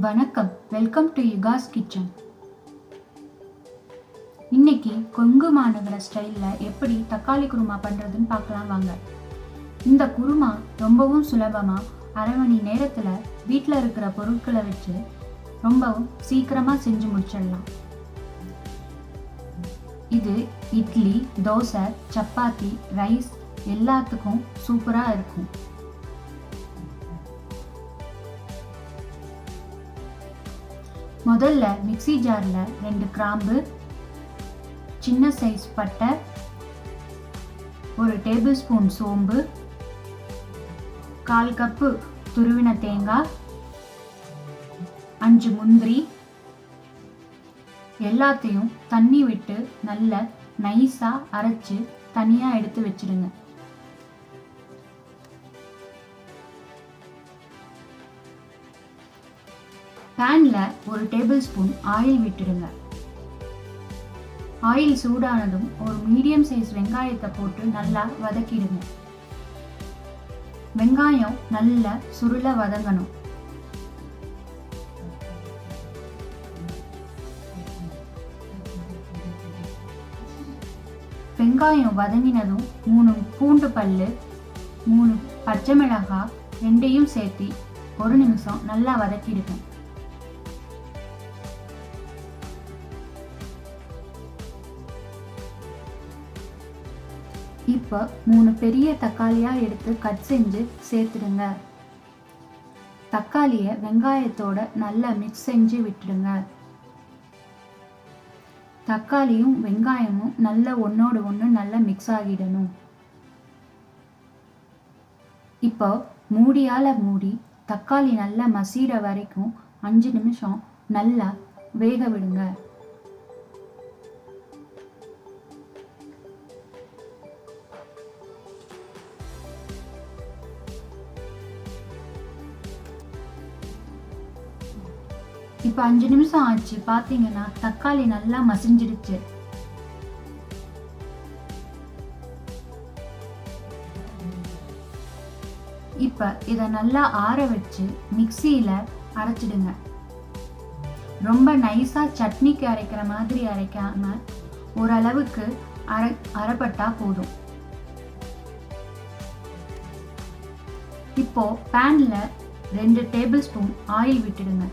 வணக்கம், welcome to யுகாஸ் kitchen. இன்னைக்கு கொங்கு மாநகர ஸ்டைலில் எப்படி தக்காளி குருமா பண்ணுறதுன்னு பார்க்கலாம் வாங்க. இந்த குருமா ரொம்பவும் சுலபமாக அரை மணி நேரத்தில் வீட்டில் இருக்கிற பொருட்களை வச்சு ரொம்பவும் சீக்கிரமாக செஞ்சு முடிச்சிடலாம். இது இட்லி, தோசை, சப்பாத்தி, ரைஸ் எல்லாத்துக்கும் சூப்பராக இருக்கும். முதல்ல மிக்ஸி ஜாரில் 2 கிராம்பு, சின்ன சைஸ் பட்டை, 1 டேபிள் ஸ்பூன் சோம்பு, 1/4 கப்பு துருவின தேங்காய், 5 முந்திரி எல்லாத்தையும் தண்ணி விட்டு நல்ல நைஸாக அரைச்சு தனியாக எடுத்து வச்சிடுங்க. பேன்ல 1 டேபிள் ஸ்பூன் ஆயில் விட்டுடுங்க. ஆயில் சூடானதும் ஒரு மீடியம் சைஸ் வெங்காயத்தை போட்டு நல்லா வதக்கிடுங்க. வெங்காயம் நல்லா சுருள வதங்கணும். வெங்காயம் வதங்கினதும் 3 பூண்டு பல்லு, 3 பச்சை மிளகாய் ரெண்டையும் சேர்த்து 1 நிமிஷம் நல்லா வதக்கிடுங்க. இப்போ 3 பெரிய தக்காளியாக எடுத்து கட் செஞ்சு சேர்த்துடுங்க. தக்காளியை வெங்காயத்தோட நல்லா மிக்ஸ் செஞ்சு விட்டுடுங்க. தக்காளியும் வெங்காயமும் நல்லா ஒன்றோடு ஒன்று நல்லா மிக்ஸ் ஆகிடணும். இப்போ மூடியால் மூடி தக்காளி நல்லா மசிகிற வரைக்கும் 5 நிமிஷம் நல்லா வேக விடுங்க. இப்போ 5 நிமிஷம் ஆச்சு. பார்த்தீங்கன்னா தக்காளி நல்லா மசிஞ்சிடுச்சு. இப்போ இதை நல்லா ஆற வச்சு மிக்சியில் அரைச்சிடுங்க. ரொம்ப நைஸாக சட்னிக்கு அரைக்கிற மாதிரி அரைக்காம ஓரளவுக்கு அரைப்பட்டா போதும். இப்போ பேன்ல 2 டேபிள் ஸ்பூன் ஆயில் விட்டுடுங்க.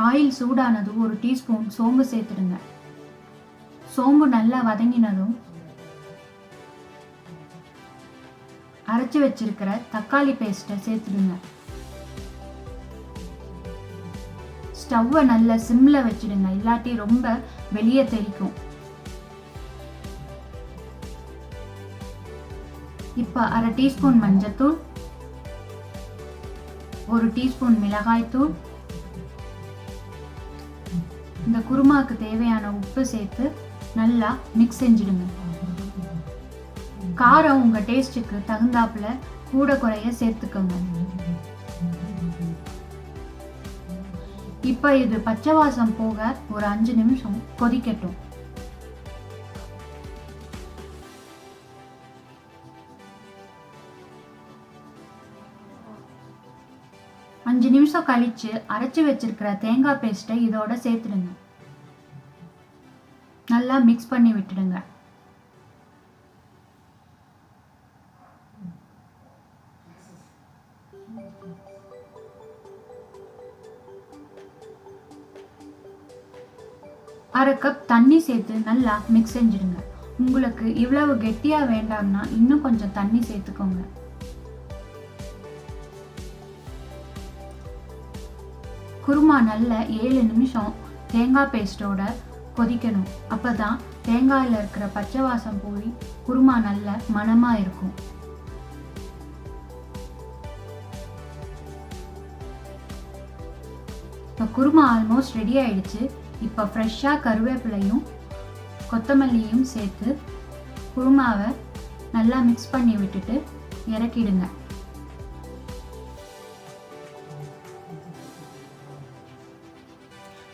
ஆயில் சூடானதும் 1 டீஸ்பூன் சோம்பு சேர்த்துடுங்க. சோம்பு நல்லா வதங்கினதும் அரைச்சி வச்சிருக்கிற தக்காளி பேஸ்ட்டை சேர்த்துடுங்க. ஸ்டவ்வை நல்லா சிம்ல வச்சிடுங்க, இல்லாட்டி ரொம்ப வெளியே தெரிக்கும். இப்போ 1/2 டீஸ்பூன் மஞ்சத்தூள், 1 டீஸ்பூன் மிளகாய்த்தூள், இந்த குருமாக்கு தேவையான உப்பு சேர்த்து நல்லா மிக்ஸ் செஞ்சிடுங்க. காரம் உங்க டேஸ்டுக்கு தகுந்தாப்புல கூட குறைய சேர்த்துக்கோங்க. இப்போ இது பச்சை வாசம் போக ஒரு 5 நிமிஷம் கொதிக்கட்டும். அஞ்சு நிமிஷம் கழிச்சு அரைச்சி வச்சிருக்கிற தேங்காய் பேஸ்ட்டை இதோட சேர்த்துடுங்க. நல்லா மிக்ஸ் பண்ணி விட்டுடுங்க. அரை கப் தண்ணி சேர்த்து நல்லா மிக்ஸ் செஞ்சிடுங்க. உங்களுக்கு இவ்வளவு கெட்டியா வேண்டாம்னா இன்னும் கொஞ்சம் தண்ணி சேர்த்துக்கோங்க. குருமா நல்ல 7 நிமிஷம் தேங்காய் பேஸ்டோட கொதிக்கணும். அப்பதான் தேங்காயில் இருக்கிற பச்சை வாசம் போய் குருமா நல்ல மணமா இருக்கும். இப்போ குருமா ஆல்மோஸ்ட் ரெடி ஆயிடுச்சு. இப்போ ஃப்ரெஷ்ஷாக கருவேப்பிலையும் கொத்தமல்லியும் சேர்த்து குருமாவை நல்லா மிக்ஸ் பண்ணி விட்டுட்டு இறக்கிடுங்க.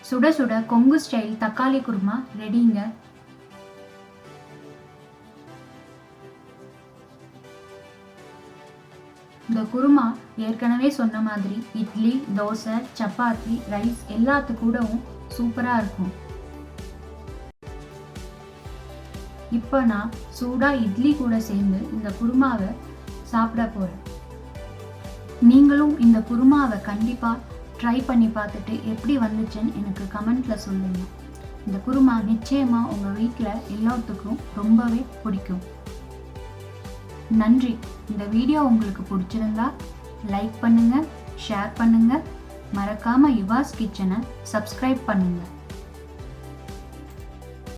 சுட சுட கொங்கு ஸ்டைல் தக்காளி குருமா ரெடிங்க. இந்த குருமா ஏற்கனவே சொன்ன மாதிரி இட்லி, தோசை, சப்பாத்தி, ரைஸ் எல்லாத்து கூடவும் சூப்பராக இருக்கும். இப்போ நான் சூடாக இட்லி கூட சேர்ந்து இந்த குருமாவை சாப்பிட போகிறேன். நீங்களும் இந்த குருமாவை கண்டிப்பாக ட்ரை பண்ணி பார்த்துட்டு எப்படி வந்துச்சுன்னு எனக்கு கமெண்ட்டில் சொல்லுங்கள். இந்த குருமா நிச்சயமாக உங்கள் வீட்டில் எல்லாத்துக்கும் ரொம்பவே பிடிக்கும். நன்றி. இந்த வீடியோ உங்களுக்கு பிடிச்சிருந்தா லைக் பண்ணுங்கள், ஷேர் பண்ணுங்கள், மறக்காமல் யுவாஸ் கிச்சனை சப்ஸ்கிரைப் பண்ணுங்கள்.